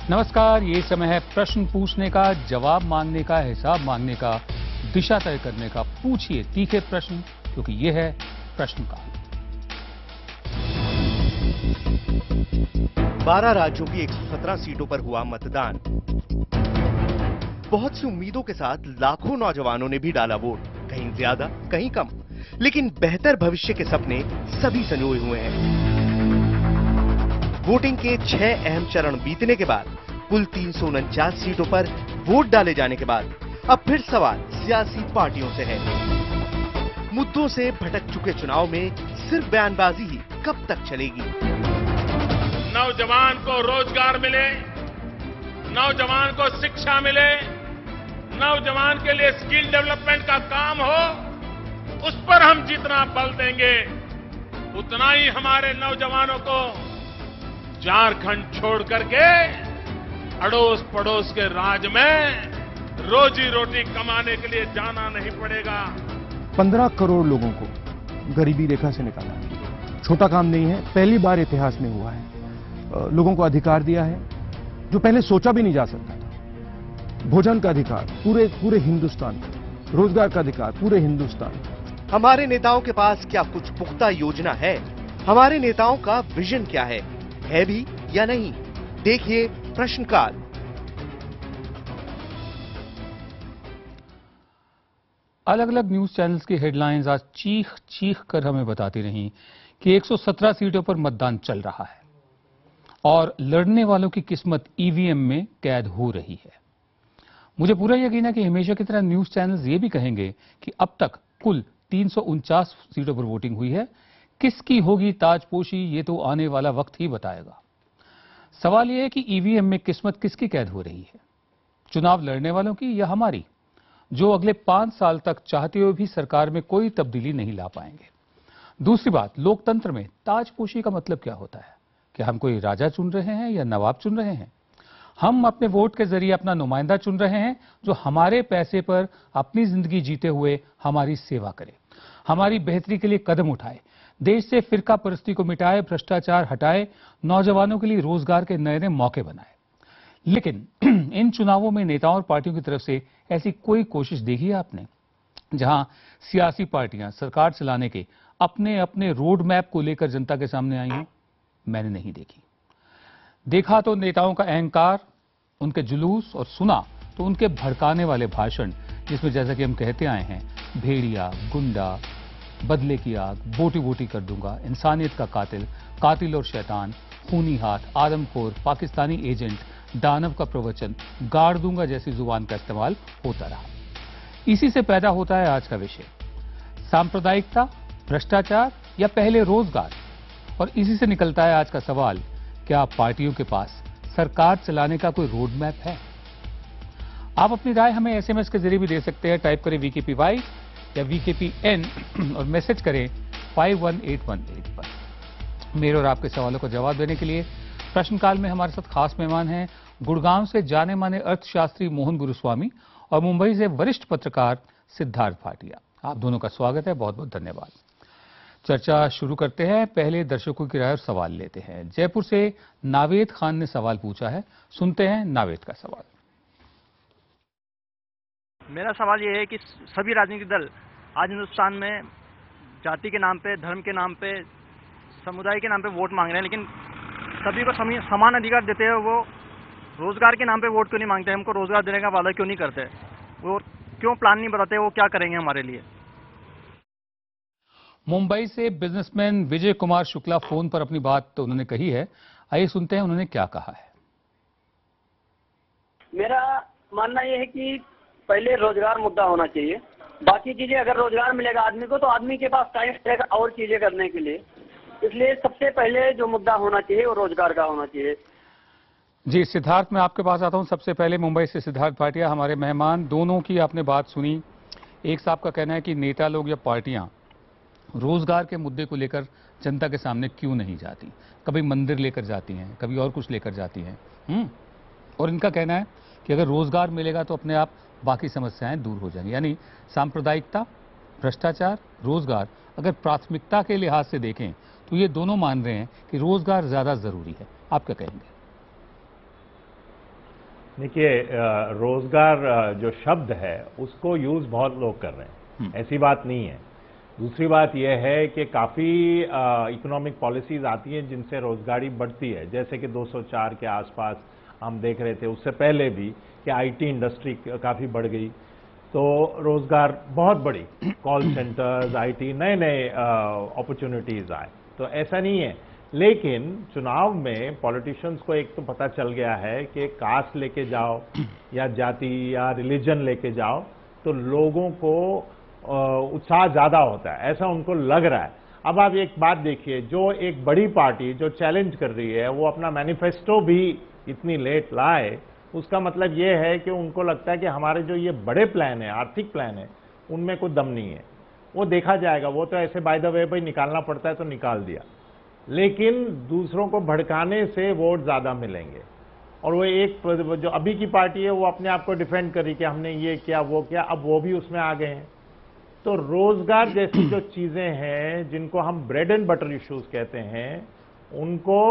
नमस्कार, ये समय है प्रश्न पूछने का, जवाब मांगने का, हिसाब मांगने का, दिशा तय करने का। पूछिए तीखे प्रश्न, क्योंकि ये है प्रश्नकाल। 12 राज्यों की 117 सीटों पर हुआ मतदान। बहुत सी उम्मीदों के साथ लाखों नौजवानों ने भी डाला वोट, कहीं ज्यादा कहीं कम, लेकिन बेहतर भविष्य के सपने सभी संजोए हुए हैं। वोटिंग के 6 अहम चरण बीतने के बाद कुल 349 सीटों पर वोट डाले जाने के बाद अब फिर सवाल सियासी पार्टियों से है। मुद्दों से भटक चुके चुनाव में सिर्फ बयानबाजी ही कब तक चलेगी? नौजवान को रोजगार मिले, नौजवान को शिक्षा मिले, नौजवान के लिए स्किल डेवलपमेंट का काम हो, उस पर हम जितना बल देंगे उतना ही हमारे नौजवानों को झारखंड छोड़ करके अड़ोस पड़ोस के राज्य में रोजी रोटी कमाने के लिए जाना नहीं पड़ेगा। 15 करोड़ लोगों को गरीबी रेखा से निकाला छोटा काम नहीं है। पहली बार इतिहास में हुआ है। लोगों को अधिकार दिया है जो पहले सोचा भी नहीं जा सकता था। भोजन का अधिकार पूरे हिंदुस्तान का, रोजगार का अधिकार पूरे हिंदुस्तान का। हमारे नेताओं के पास क्या कुछ पुख्ता योजना है? हमारे नेताओं का विजन क्या है भी या नहीं? देखिए प्रश्नकाल। अलग अलग न्यूज चैनल्स की हेडलाइंस आज चीख चीख कर हमें बताती रहीं कि 117 सीटों पर मतदान चल रहा है और लड़ने वालों की किस्मत ईवीएम में कैद हो रही है। मुझे पूरा यकीन है कि हमेशा की तरह न्यूज चैनल्स ये भी कहेंगे कि अब तक कुल 349 सीटों पर वोटिंग हुई है। किसकी होगी ताजपोशी, ये तो आने वाला वक्त ही बताएगा। सवाल यह है कि ईवीएम में किस्मत किसकी कैद हो रही है? चुनाव लड़ने वालों की या हमारी, जो अगले 5 साल तक चाहते हुए भी सरकार में कोई तब्दीली नहीं ला पाएंगे? दूसरी बात, लोकतंत्र में ताजपोशी का मतलब क्या होता है? क्या हम कोई राजा चुन रहे हैं या नवाब चुन रहे हैं? हम अपने वोट के जरिए अपना नुमाइंदा चुन रहे हैं जो हमारे पैसे पर अपनी जिंदगी जीते हुए हमारी सेवा करे, हमारी बेहतरी के लिए कदम उठाए, देश से फिरका परस्ती को मिटाए, भ्रष्टाचार हटाए, नौजवानों के लिए रोजगार के नए नए मौके बनाए। लेकिन इन चुनावों में नेताओं और पार्टियों की तरफ से ऐसी कोई कोशिश देखी है आपने जहां सियासी पार्टियां सरकार चलाने के अपने अपने रोड मैप को लेकर जनता के सामने आई हैं? मैंने नहीं देखी। देखा तो नेताओं का अहंकार, उनके जुलूस, और सुना तो उनके भड़काने वाले भाषण, जिसमें जैसा कि हम कहते आए हैं, भेड़िया, गुंडा, बदले की आग, बोटी बोटी कर दूंगा, इंसानियत का कातिल, कातिल और शैतान, खूनी हाथ, आदमखोर, पाकिस्तानी एजेंट, दानव का प्रवचन, गाड़ दूंगा जैसी जुबान का इस्तेमाल होता रहा। इसी से पैदा होता है आज का विषय, सांप्रदायिकता, भ्रष्टाचार या पहले रोजगार। और इसी से निकलता है आज का सवाल, क्या पार्टियों के पास सरकार चलाने का कोई रोड मैप है? आप अपनी राय हमें एसएमएस के जरिए भी दे सकते हैं। टाइप करें VKPY या VKPN और मैसेज करें 51818 पर। मेरे और आपके सवालों का जवाब देने के लिए प्रश्नकाल में हमारे साथ खास मेहमान हैं गुड़गांव से जाने माने अर्थशास्त्री मोहन गुरुस्वामी और मुंबई से वरिष्ठ पत्रकार सिद्धार्थ भाटिया। आप दोनों का स्वागत है, बहुत बहुत धन्यवाद। चर्चा शुरू करते हैं। पहले दर्शकों की राय और सवाल लेते हैं। जयपुर से नावेद खान ने सवाल पूछा है, सुनते हैं नावेद का सवाल। मेरा सवाल ये है कि सभी राजनीतिक दल आज हिंदुस्तान में जाति के नाम पे, धर्म के नाम पे, समुदाय के नाम पे वोट मांग रहे हैं, लेकिन सभी को समान अधिकार देते हैं। वो रोजगार के नाम पे वोट क्यों नहीं मांगते? हमको रोजगार देने का वादा क्यों नहीं करते? वो क्यों प्लान नहीं बताते वो क्या करेंगे हमारे लिए? मुंबई से बिजनेसमैन विजय कुमार शुक्ला फोन पर अपनी बात तो उन्होंने कही है। आइए सुनते हैं उन्होंने क्या कहा है। मेरा मानना यह है कि पहले रोजगार मुद्दा होना चाहिए। बाकी चीजें, अगर रोजगार मिलेगा आदमी को तो आदमी के पास टाइम रहेगा और चीजें करने के लिए। इसलिए सबसे पहले जो मुद्दा होना चाहिए वो रोजगार का होना चाहिए। जी सिद्धार्थ, मैं आपके पास आता हूं। सबसे पहले मुंबई से सिद्धार्थ भाटिया हमारे मेहमान, दोनों की आपने बात सुनी। एक साहब का कहना है कि नेता लोग या पार्टियां रोजगार के मुद्दे को लेकर जनता के सामने क्यों नहीं जाती? कभी मंदिर लेकर जाती हैं, कभी और कुछ लेकर जाती हैं। और इनका कहना है कि अगर रोजगार मिलेगा तो अपने आप बाकी समस्याएं दूर हो जाएंगी। यानी सांप्रदायिकता, भ्रष्टाचार, रोजगार, अगर प्राथमिकता के लिहाज से देखें तो ये दोनों मान रहे हैं कि रोजगार ज्यादा जरूरी है। आप क्या कहेंगे? देखिए, रोजगार जो शब्द है उसको यूज बहुत लोग कर रहे हैं, ऐसी बात नहीं है। दूसरी बात यह है कि काफ़ी इकोनॉमिक पॉलिसीज आती हैं जिनसे रोजगारी बढ़ती है, जैसे कि 204 के आसपास हम देख रहे थे, उससे पहले भी कि आईटी इंडस्ट्री काफ़ी बढ़ गई, तो रोजगार बहुत बढ़ी, कॉल सेंटर्स, आईटी, नए नए अपॉर्चुनिटीज आए, तो ऐसा नहीं है। लेकिन चुनाव में पॉलिटिशियंस को एक तो पता चल गया है कि कास्ट लेके जाओ या जाति या रिलीजन लेके जाओ तो लोगों को उत्साह ज्यादा होता है, ऐसा उनको लग रहा है। अब आप एक बात देखिए, जो एक बड़ी पार्टी जो चैलेंज कर रही है वो अपना मैनिफेस्टो भी इतनी लेट लाए, उसका मतलब ये है कि उनको लगता है कि हमारे जो ये बड़े प्लान है, आर्थिक प्लान है, उनमें कोई दम नहीं है। वो देखा जाएगा, वो तो ऐसे बाय द वे भाई निकालना पड़ता है तो निकाल दिया, लेकिन दूसरों को भड़काने से वोट ज्यादा मिलेंगे। और वो एक जो अभी की पार्टी है वो अपने आप को डिफेंड करी कि हमने ये किया वो किया, अब वो भी उसमें आ गए हैं। तो रोजगार जैसी जो चीजें हैं जिनको हम ब्रेड एंड बटर इश्यूज कहते हैं, उनको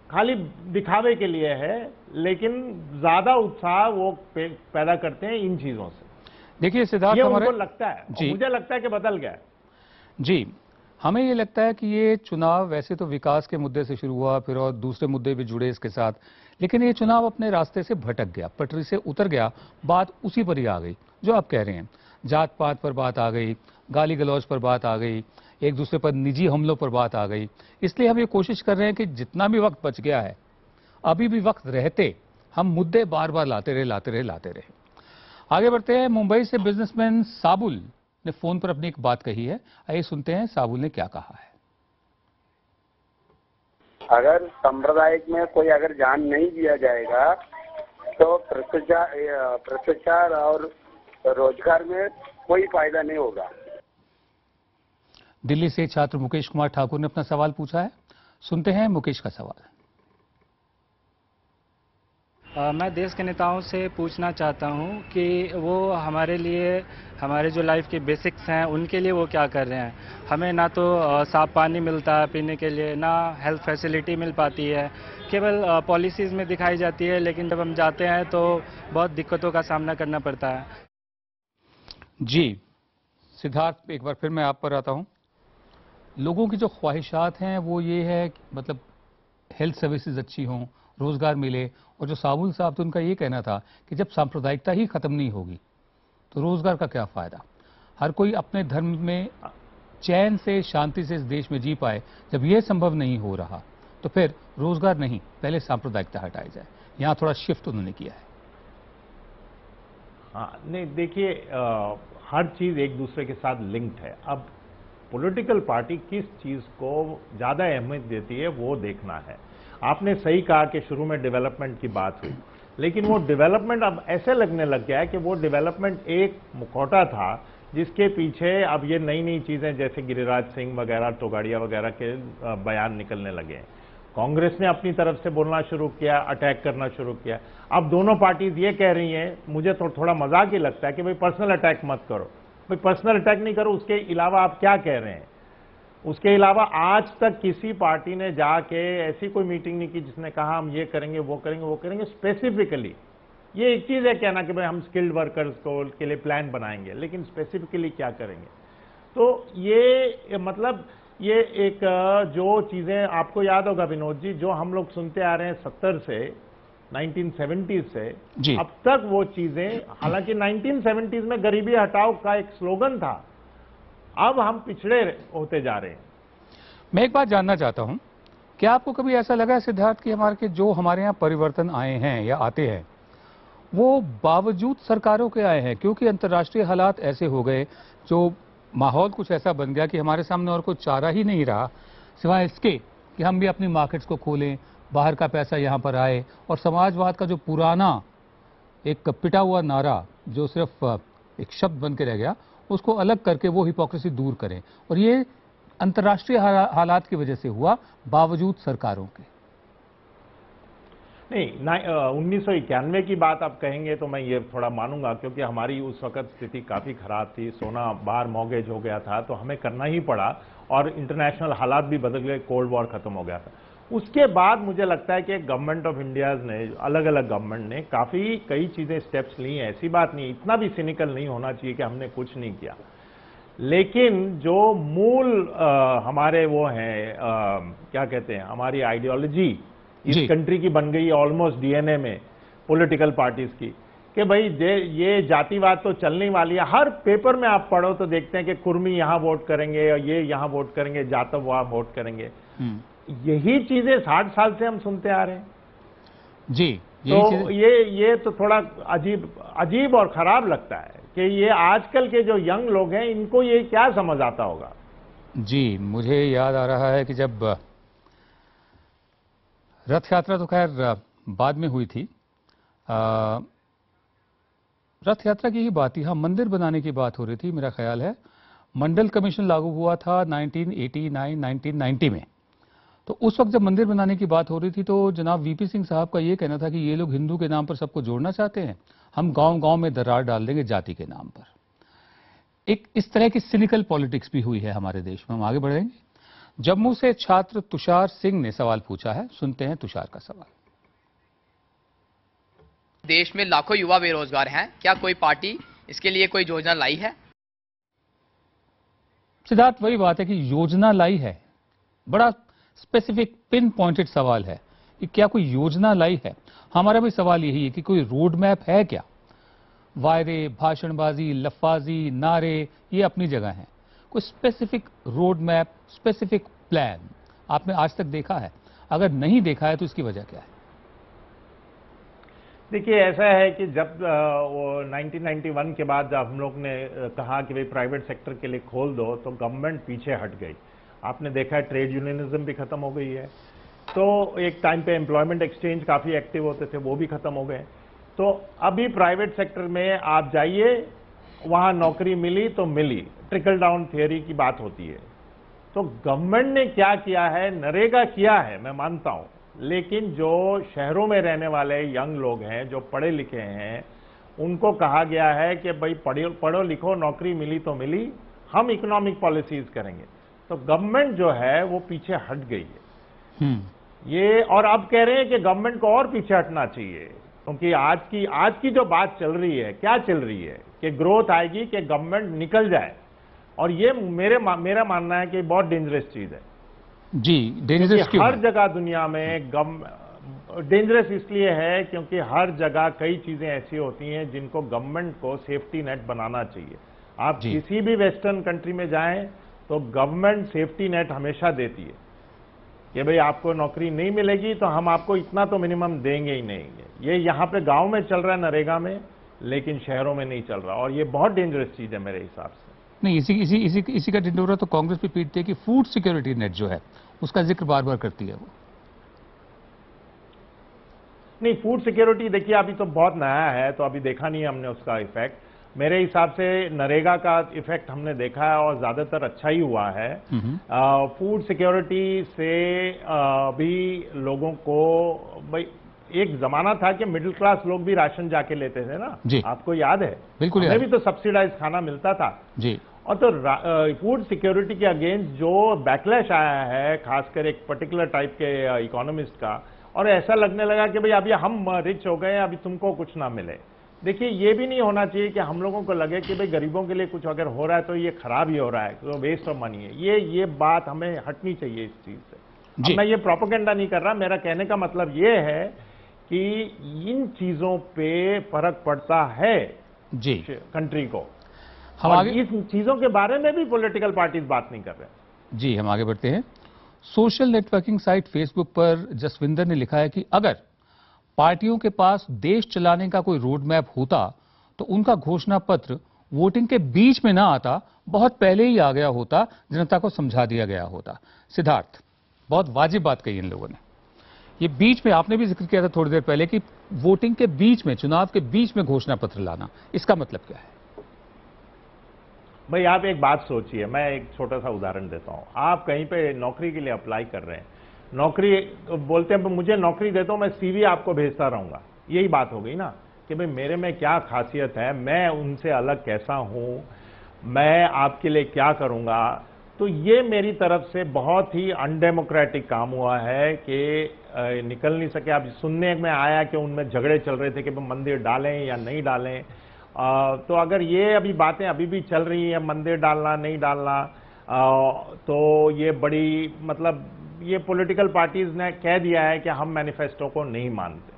खाली दिखावे के लिए है, लेकिन ज्यादा उत्साह वो पैदा करते हैं इन चीजों से। देखिए सिद्धार्थ, ये उनको लगता है, जी, मुझे लगता है कि बदल गया। जी, हमें ये लगता है कि ये चुनाव वैसे तो विकास के मुद्दे से शुरू हुआ, फिर और दूसरे मुद्दे भी जुड़े इसके साथ, लेकिन ये चुनाव अपने रास्ते से भटक गया, पटरी से उतर गया, बात उसी पर ही आ गई जो आप कह रहे हैं। जात पात पर बात आ गई, गाली गलौज पर बात आ गई, एक दूसरे पर निजी हमलों पर बात आ गई। इसलिए हम ये कोशिश कर रहे हैं कि जितना भी वक्त बच गया है, अभी भी वक्त रहते हम मुद्दे बार बार लाते रहे। आगे बढ़ते हैं। मुंबई से बिजनेसमैन साबुल ने फोन पर अपनी एक बात कही है, आइए सुनते हैं साबुल ने क्या कहा है। अगर सांप्रदायिक में कोई अगर ध्यान नहीं दिया जाएगा तो भ्रष्टाचार और रोजगार में कोई फायदा नहीं होगा। दिल्ली से छात्र मुकेश कुमार ठाकुर ने अपना सवाल पूछा है, सुनते हैं मुकेश का सवाल। मैं देश के नेताओं से पूछना चाहता हूं कि वो हमारे लिए, हमारे जो लाइफ के बेसिक्स हैं उनके लिए वो क्या कर रहे हैं। हमें ना तो साफ पानी मिलता है पीने के लिए, ना हेल्थ फैसिलिटी मिल पाती है, केवल पॉलिसीज में दिखाई जाती है, लेकिन जब हम जाते हैं तो बहुत दिक्कतों का सामना करना पड़ता है। जी सिद्धार्थ, एक बार फिर मैं आप पर आता हूं। लोगों की जो ख्वाहिशात हैं वो ये है कि मतलब हेल्थ सर्विसेज अच्छी हों, रोजगार मिले, और जो साबुल साहब तो उनका ये कहना था कि जब सांप्रदायिकता ही खत्म नहीं होगी तो रोजगार का क्या फायदा। हर कोई अपने धर्म में चैन से, शांति से इस देश में जी पाए, जब यह संभव नहीं हो रहा तो फिर रोजगार नहीं, पहले सांप्रदायिकता हटाई जाए। यहां थोड़ा शिफ्ट उन्होंने किया है। हाँ, नहीं देखिए, हर चीज एक दूसरे के साथ लिंक्ड है। अब पॉलिटिकल पार्टी किस चीज को ज्यादा अहमियत देती है वो देखना है। आपने सही कहा कि शुरू में डेवलपमेंट की बात हुई, लेकिन वो डेवलपमेंट अब ऐसे लगने लग गया है कि वो डेवलपमेंट एक मुखौटा था जिसके पीछे अब ये नई नई चीजें जैसे गिरिराज सिंह वगैरह, तोगाड़िया वगैरह के बयान निकलने लगे हैं। कांग्रेस ने अपनी तरफ से बोलना शुरू किया, अटैक करना शुरू किया। अब दोनों पार्टीज ये कह रही हैं, मुझे तो थोड़ा मजाक ही लगता है कि भाई पर्सनल अटैक मत करो। भाई पर्सनल अटैक नहीं करो, उसके अलावा आप क्या कह रहे हैं? उसके अलावा आज तक किसी पार्टी ने जाके ऐसी कोई मीटिंग नहीं की जिसने कहा हम ये करेंगे वो करेंगे वो करेंगे स्पेसिफिकली। ये एक चीज है कहना कि भाई हम स्किल्ड वर्कर्स को के लिए प्लान बनाएंगे, लेकिन स्पेसिफिकली क्या करेंगे? तो ये मतलब ये एक जो चीजें आपको याद होगा विनोद जी, जो हम लोग सुनते आ रहे हैं 70 से 1970 से अब तक वो चीजें, हालांकि 1970s में गरीबी हटाओ का एक स्लोगन था, अब हम पिछड़े होते जा रहे हैं। मैं एक बात जानना चाहता हूं, क्या आपको कभी ऐसा लगा सिद्धार्थ कि हमारे यहाँ परिवर्तन आए हैं या आते हैं वो बावजूद सरकारों के आए हैं, क्योंकि अंतर्राष्ट्रीय हालात ऐसे हो गए, जो माहौल कुछ ऐसा बन गया कि हमारे सामने और कोई चारा ही नहीं रहा सिवाय इसके कि हम भी अपनी मार्केट्स को खोलें, बाहर का पैसा यहाँ पर आए, और समाजवाद का जो पुराना एक पिटा हुआ नारा जो सिर्फ एक शब्द बन के रह गया, उसको अलग करके वो हिपोक्रेसी दूर करें। और ये अंतर्राष्ट्रीय हालात की वजह से हुआ, बावजूद सरकारों के। नहीं, 1991 की बात आप कहेंगे तो मैं ये थोड़ा मानूंगा, क्योंकि हमारी उस वक्त स्थिति काफ़ी खराब थी, सोना बाहर मॉर्गेज हो गया था, तो हमें करना ही पड़ा, और इंटरनेशनल हालात भी बदल गए, कोल्ड वॉर खत्म हो गया था। उसके बाद मुझे लगता है कि गवर्नमेंट ऑफ इंडिया ने, अलग अलग गवर्नमेंट ने कई चीजें स्टेप्स ली हैं। ऐसी बात नहीं, इतना भी सिनिकल नहीं होना चाहिए कि हमने कुछ नहीं किया। लेकिन जो मूल हमारे वो हैं, क्या कहते हैं, हमारी आइडियोलॉजी इस कंट्री की बन गई ऑलमोस्ट डीएनए में पॉलिटिकल पार्टीज की, कि भाई ये जातिवाद तो चलने वाली है। हर पेपर में आप पढ़ो तो देखते हैं कि कुर्मी यहां वोट करेंगे, ये यहां वोट करेंगे, जातव वहां वोट करेंगे। यही चीजें 60 साल से हम सुनते आ रहे हैं जी। तो ये तो थोड़ा अजीब और खराब लगता है कि ये आजकल के जो यंग लोग हैं इनको ये क्या समझ आता होगा। जी, मुझे याद आ रहा है कि जब रथ यात्रा तो खैर बाद में हुई थी, रथ यात्रा की ही बात थी, हाँ, मंदिर बनाने की बात हो रही थी। मेरा ख्याल है मंडल कमीशन लागू हुआ था 1989-1990 में। तो उस वक्त जब मंदिर बनाने की बात हो रही थी तो जनाब वीपी सिंह साहब का ये कहना था कि ये लोग हिंदू के नाम पर सबको जोड़ना चाहते हैं, हम गांव-गांव में दरार डाल देंगे जाति के नाम पर। एक इस तरह की सिनिकल पॉलिटिक्स भी हुई है हमारे देश में। हम आगे बढ़ेंगे। जम्मू से छात्र तुषार सिंह ने सवाल पूछा है, सुनते हैं तुषार का सवाल। देश में लाखों युवा बेरोजगार हैं, क्या कोई पार्टी इसके लिए कोई योजना लाई है? सिद्धार्थ, वही बात है कि योजना लाई है, बड़ा स्पेसिफिक पिन पॉइंटेड सवाल है कि क्या कोई योजना लाई है। हमारा भी सवाल यही है कि कोई रोड मैप है क्या? वायदे, भाषणबाजी, लफ्फाजी, नारे ये अपनी जगह हैं, कोई specific road map, specific plan आपने आज तक देखा है? अगर नहीं देखा है तो इसकी वजह क्या है? देखिए, ऐसा है कि जब वो 1991 के बाद जब हम लोग ने कहा कि भाई प्राइवेट सेक्टर के लिए खोल दो, तो गवर्नमेंट पीछे हट गई। आपने देखा है ट्रेड यूनियनिज्म भी खत्म हो गई है। तो एक टाइम पे एम्प्लॉयमेंट एक्सचेंज काफी एक्टिव होते थे, वो भी खत्म हो गए। तो अभी प्राइवेट सेक्टर में आप जाइए, वहां नौकरी मिली तो मिली, ट्रिकल डाउन थियरी की बात होती है। तो गवर्नमेंट ने क्या किया है? नरेगा किया है, मैं मानता हूं, लेकिन जो शहरों में रहने वाले यंग लोग हैं, जो पढ़े लिखे हैं, उनको कहा गया है कि भाई पढ़ो लिखो, नौकरी मिली तो मिली, हम इकोनॉमिक पॉलिसीज करेंगे। तो गवर्नमेंट जो है वो पीछे हट गई है। ये और अब कह रहे हैं कि गवर्नमेंट को और पीछे हटना चाहिए, क्योंकि आज की जो बात चल रही है, क्या चल रही है कि ग्रोथ आएगी, कि गवर्नमेंट निकल जाए। और ये मेरा मानना है कि बहुत डेंजरस चीज है जी। डेंजरस क्यों? हर जगह दुनिया में डेंजरस इसलिए है क्योंकि हर जगह कई चीजें ऐसी होती हैं जिनको गवर्नमेंट को सेफ्टी नेट बनाना चाहिए। आप किसी भी वेस्टर्न कंट्री में जाएं तो गवर्नमेंट सेफ्टी नेट हमेशा देती है कि भाई आपको नौकरी नहीं मिलेगी तो हम आपको इतना तो मिनिमम देंगे ही नहीं। ये यहाँ पे गांव में चल रहा है नरेगा में, लेकिन शहरों में नहीं चल रहा, और ये बहुत डेंजरस चीज है मेरे हिसाब से। नहीं, इसी का ढिंढोरा तो कांग्रेस भी पीटती है कि फूड सिक्योरिटी नेट जो है उसका जिक्र बार बार करती है वो। नहीं, फूड सिक्योरिटी देखिए अभी तो बहुत नया है, तो अभी देखा नहीं हमने उसका इफेक्ट। मेरे हिसाब से नरेगा का इफेक्ट हमने देखा है और ज्यादातर अच्छा ही हुआ है। फूड सिक्योरिटी से भी लोगों को, भाई एक जमाना था कि मिडिल क्लास लोग भी राशन जाके लेते थे ना, आपको याद है? बिल्कुल, हमें भी तो सब्सिडाइज खाना मिलता था जी। और तो फूड सिक्योरिटी के अगेंस्ट जो बैकलैश आया है, खासकर एक पर्टिकुलर टाइप के इकोनॉमिस्ट का, और ऐसा लगने लगा कि भाई अभी हम रिच हो गए, अभी तुमको कुछ ना मिले। देखिए, ये भी नहीं होना चाहिए कि हम लोगों को लगे कि भाई गरीबों के लिए कुछ अगर हो रहा है तो ये खराब ही हो रहा है, तो वेस्ट ऑफ मनी है। ये बात हमें हटनी चाहिए इस चीज से। अब मैं ये प्रोपेगेंडा नहीं कर रहा, मेरा कहने का मतलब ये है कि इन चीजों पे फर्क पड़ता है जी कंट्री को। हम और आगे इस चीजों के बारे में भी पॉलिटिकल पार्टीज बात नहीं कर रहे। जी, हम आगे बढ़ते हैं। सोशल नेटवर्किंग साइट फेसबुक पर जसविंदर ने लिखा है कि अगर पार्टियों के पास देश चलाने का कोई रोड मैप होता तो उनका घोषणा पत्र वोटिंग के बीच में ना आता, बहुत पहले ही आ गया होता, जनता को समझा दिया गया होता। सिद्धार्थ, बहुत वाजिब बात कही इन लोगों ने। ये बीच में आपने भी जिक्र किया था थोड़ी देर पहले कि वोटिंग के बीच में, चुनाव के बीच में घोषणा पत्र लाना, इसका मतलब क्या है? भाई आप एक बात सोचिए, मैं एक छोटा सा उदाहरण देता हूं। आप कहीं पे नौकरी के लिए अप्लाई कर रहे हैं, नौकरी बोलते हैं मुझे नौकरी देता हूं, मैं सीवी आपको भेजता रहूंगा। यही बात हो गई ना कि भाई मेरे में क्या खासियत है, मैं उनसे अलग कैसा हूं, मैं आपके लिए क्या करूंगा। तो ये मेरी तरफ से बहुत ही अनडेमोक्रेटिक काम हुआ है कि निकल नहीं सके। अब सुनने में आया कि उनमें झगड़े चल रहे थे कि मंदिर डालें या नहीं डालें। तो अगर ये अभी बातें अभी भी चल रही हैं, मंदिर डालना नहीं डालना, तो ये बड़ी मतलब ये पॉलिटिकल पार्टीज ने कह दिया है कि हम मैनिफेस्टो को नहीं मानते।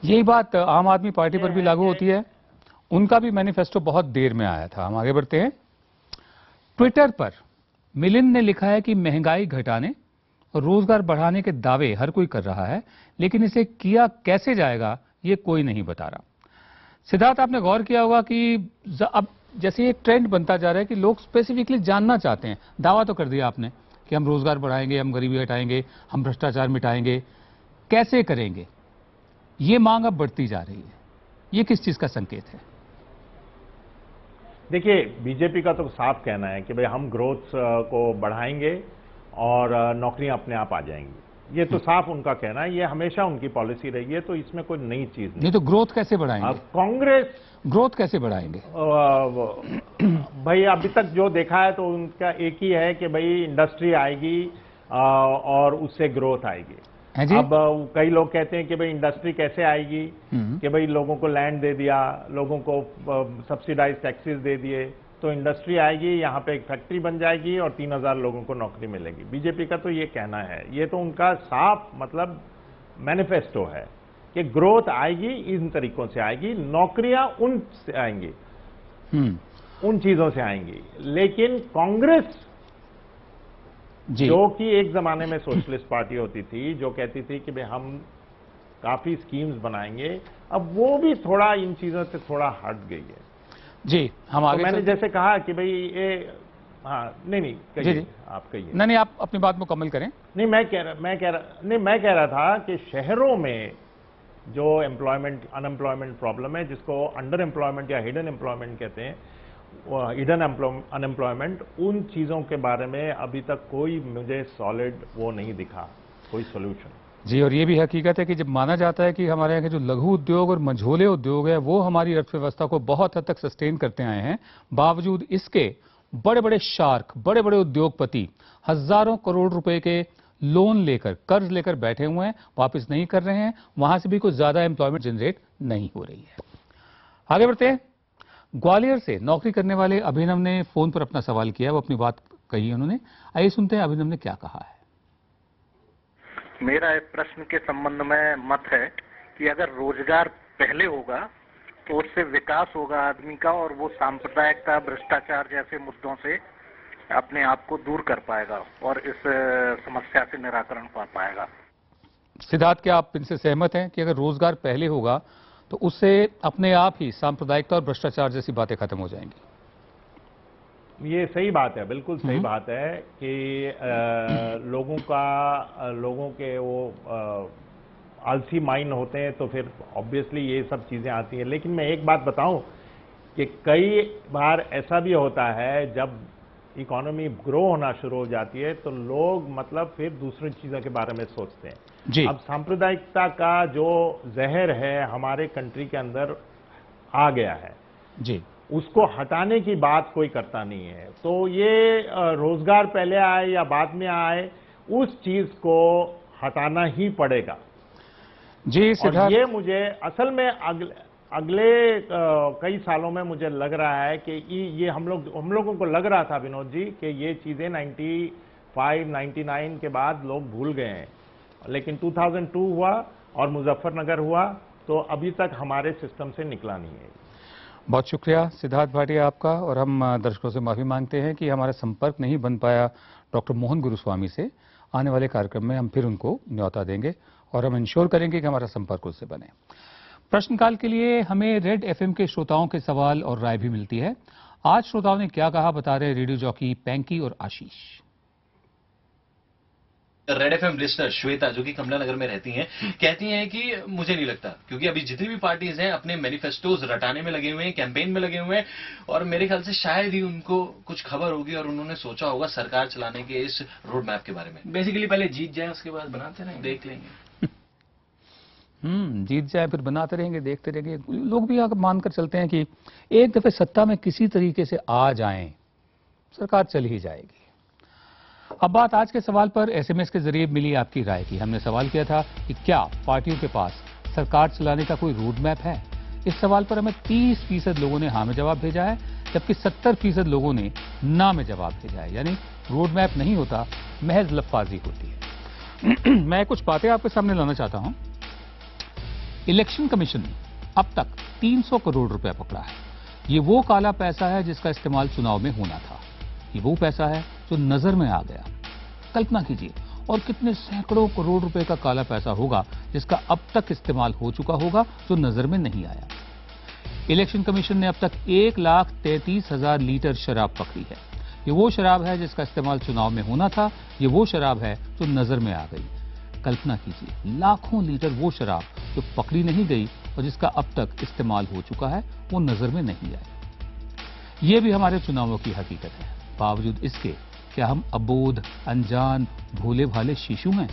यही बात आम आदमी पार्टी पर भी लागू होती है। उनका भी मैनिफेस्टो बहुत देर में आया था। हम आगे बढ़ते हैं। ट्विटर पर मिलिंद ने लिखा है कि महंगाई घटाने और रोजगार बढ़ाने के दावे हर कोई कर रहा है, लेकिन इसे किया कैसे जाएगा ये कोई नहीं बता रहा। सिद्धार्थ, आपने गौर किया होगा कि अब जैसे एक ट्रेंड बनता जा रहा है कि लोग स्पेसिफिकली जानना चाहते हैं। दावा तो कर दिया आपने कि हम रोजगार बढ़ाएंगे, हम गरीबी हटाएंगे, हम भ्रष्टाचार मिटाएंगे, कैसे करेंगे, ये मांग अब बढ़ती जा रही है। ये किस चीज का संकेत है? देखिए, बीजेपी का तो साफ कहना है कि भाई हम ग्रोथ को बढ़ाएंगे और नौकरियां अपने आप आ जाएंगी। ये तो साफ उनका कहना है, ये हमेशा उनकी पॉलिसी रही है, तो इसमें कोई नई चीज नहीं। तो ग्रोथ कैसे बढ़ाएंगे? कांग्रेस ग्रोथ कैसे बढ़ाएंगे? भाई अभी तक जो देखा है तो उनका एक ही है कि भाई इंडस्ट्री आएगी और उससे ग्रोथ आएगी। अब कई लोग कहते हैं कि भाई इंडस्ट्री कैसे आएगी, कि भाई लोगों को लैंड दे दिया, लोगों को सब्सिडाइज टैक्सेस दे दिए तो इंडस्ट्री आएगी, यहाँ पे एक फैक्ट्री बन जाएगी और 3000 लोगों को नौकरी मिलेगी। बीजेपी का तो ये कहना है, ये तो उनका साफ मतलब मैनिफेस्टो है कि ग्रोथ आएगी, इन तरीकों से आएगी, नौकरियां उन से आएंगी, उन चीजों से आएंगी। लेकिन कांग्रेस जो कि एक जमाने में सोशलिस्ट पार्टी होती थी, जो कहती थी कि भाई हम काफी स्कीम्स बनाएंगे, अब वो भी थोड़ा इन चीजों से थोड़ा हट गई है। जी, हम आगे मैंने जैसे कहा कि भाई ये नहीं कहिए, आप कहिए। नहीं, आप अपनी बात मुकम्मल करें। नहीं, मैं कह रहा था कि शहरों में जो अनएम्प्लॉयमेंट प्रॉब्लम है, जिसको अंडर एम्प्लॉयमेंट या हिडन एम्प्लॉयमेंट कहते हैं, हिडन अनएम्प्लॉयमेंट, उन चीजों के बारे में अभी तक कोई मुझे सॉलिड वो नहीं दिखा, कोई सोल्यूशन। जी, और ये भी हकीकत है कि जब माना जाता है कि हमारे यहाँ के जो लघु उद्योग और मझोले उद्योग है वो हमारी अर्थव्यवस्था को बहुत हद तक सस्टेन करते आए हैं, बावजूद इसके बड़े बड़े शार्क, बड़े बड़े उद्योगपति हजारों करोड़ रुपए के लोन लेकर, कर्ज लेकर बैठे हुए हैं, वापस नहीं कर रहे हैं। वहां से भी कुछ ज्यादा एम्प्लॉयमेंट जनरेट नहीं हो रही है। आगे बढ़ते हैं। ग्वालियर से नौकरी करने वाले अभिनव ने फोन पर अपना सवाल किया, वो अपनी बात कही उन्होंने। आइए सुनते हैं अभिनव ने क्या कहा है। मेरा इस प्रश्न के संबंध में मत है कि अगर रोजगार पहले होगा तो उससे विकास होगा आदमी का, और वो सांप्रदायिकता, भ्रष्टाचार जैसे मुद्दों से अपने आप को दूर कर पाएगा और इस समस्या से निराकरण पा पाएगा। सिद्धार्थ, क्या आप इनसे सहमत हैं कि अगर रोजगार पहले होगा तो उससे अपने आप ही सांप्रदायिकता और भ्रष्टाचार जैसी बातें खत्म हो जाएंगी? ये सही बात है, बिल्कुल सही बात है कि लोगों के वो आलसी माइंड होते हैं, तो फिर ऑब्वियसली ये सब चीजें आती हैं। लेकिन मैं एक बात बताऊं कि कई बार ऐसा भी होता है जब इकोनॉमी ग्रो होना शुरू हो जाती है तो लोग मतलब फिर दूसरी चीजों के बारे में सोचते हैं। जी। अब सांप्रदायिकता का जो जहर है हमारे कंट्री के अंदर आ गया है जी, उसको हटाने की बात कोई करता नहीं है। तो ये रोजगार पहले आए या बाद में आए, उस चीज को हटाना ही पड़ेगा। जी सिद्धार्थ, ये मुझे असल में अगले कई सालों में मुझे लग रहा है कि ये हम लोगों को लग रहा था विनोद जी कि ये चीजें 95-99 के बाद लोग भूल गए हैं, लेकिन 2002 हुआ और मुजफ्फरनगर हुआ, तो अभी तक हमारे सिस्टम से निकला नहीं है। बहुत शुक्रिया सिद्धार्थ भाटिया आपका। और हम दर्शकों से माफी मांगते हैं कि हमारा संपर्क नहीं बन पाया डॉक्टर मोहन गुरुस्वामी से। आने वाले कार्यक्रम में हम फिर उनको न्योता देंगे और हम इंश्योर करेंगे कि हमारा संपर्क उससे बने। प्रश्नकाल के लिए हमें रेड एफएम के श्रोताओं के सवाल और राय भी मिलती है। आज श्रोताओं ने क्या कहा, बता रहे रेडियो जॉकी पैंकी और आशीष। रेड एफएम लिस्टर श्वेता, जो कि कमला नगर में रहती हैं, कहती हैं कि मुझे नहीं लगता, क्योंकि अभी जितनी भी पार्टीज हैं अपने मैनिफेस्टोज रटाने में लगे हुए हैं, कैंपेन में लगे हुए हैं, और मेरे ख्याल से शायद ही उनको कुछ खबर होगी और उन्होंने सोचा होगा सरकार चलाने के इस रोड मैप के बारे में। बेसिकली पहले जीत जाए, उसके बाद बनाते रहेंगे, देख लेंगे। जीत जाए फिर बनाते रहेंगे, देखते रहेंगे। लोग भी आकर मानकर चलते हैं कि एक दफे सत्ता में किसी तरीके से आ जाएं सरकार चल ही जाएगी। अब बात आज के सवाल पर एसएमएस के जरिए मिली आपकी राय की। हमने सवाल किया था कि क्या पार्टियों के पास सरकार चलाने का कोई रोड मैप है। इस सवाल पर हमें 30% लोगों ने हाँ में जवाब भेजा है, जबकि 70% लोगों ने ना में जवाब भेजा है। यानी रोड मैप नहीं होता, महज लफ्फाजी होती है। मैं कुछ बातें आपके सामने लाना चाहता हूं। इलेक्शन कमीशन ने अब तक 300 करोड़ रुपए पकड़ा है। ये वो काला पैसा है जिसका इस्तेमाल चुनाव में होना था। ये वो पैसा है जो नजर में आ गया। कल्पना कीजिए, और कितने सैकड़ों करोड़ रुपए का काला पैसा होगा जिसका अब तक इस्तेमाल हो चुका होगा, जो नजर में नहीं आया। इलेक्शन कमीशन ने अब तक 1,33,000 लीटर शराब पकड़ी है। ये वो शराब है जिसका इस्तेमाल चुनाव में होना था। ये वो शराब है जो नजर में आ गई। कल्पना कीजिए, लाखों लीटर वो शराब जो पकड़ी नहीं गई और जिसका अब तक इस्तेमाल हो चुका है, वो नजर में नहीं आई। ये भी हमारे चुनावों की हकीकत है। बावजूद इसके क्या हम अबोध, अनजान, भोले भाले शिशु हैं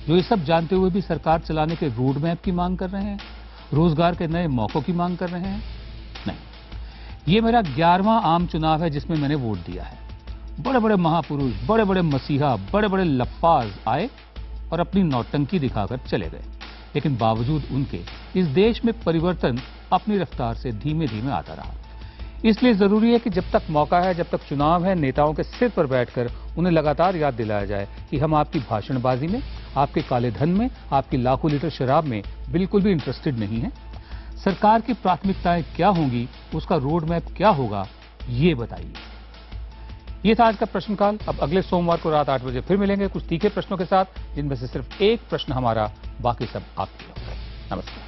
जो ये सब जानते हुए भी सरकार चलाने के रोड मैप की मांग कर रहे हैं, रोजगार के नए मौकों की मांग कर रहे हैं? नहीं। ये मेरा 11वां आम चुनाव है जिसमें मैंने वोट दिया है। बड़े बड़े महापुरुष, बड़े बड़े मसीहा, बड़े बड़े लफ्फाज आए और अपनी नौटंकी दिखाकर चले गए, लेकिन बावजूद उनके इस देश में परिवर्तन अपनी रफ्तार से धीमे धीमे आता रहा। इसलिए जरूरी है कि जब तक मौका है, जब तक चुनाव है, नेताओं के सिर पर बैठकर उन्हें लगातार याद दिलाया जाए कि हम आपकी भाषणबाजी में, आपके काले धन में, आपकी लाखों लीटर शराब में बिल्कुल भी इंटरेस्टेड नहीं है। सरकार की प्राथमिकताएं क्या होंगी, उसका रोड मैप क्या होगा, ये बताइए। ये था आज का प्रश्नकाल। अब अगले सोमवार को रात 8 बजे फिर मिलेंगे कुछ तीखे प्रश्नों के साथ, जिनमें से सिर्फ एक प्रश्न हमारा, बाकी सब आपके होंगे। नमस्कार।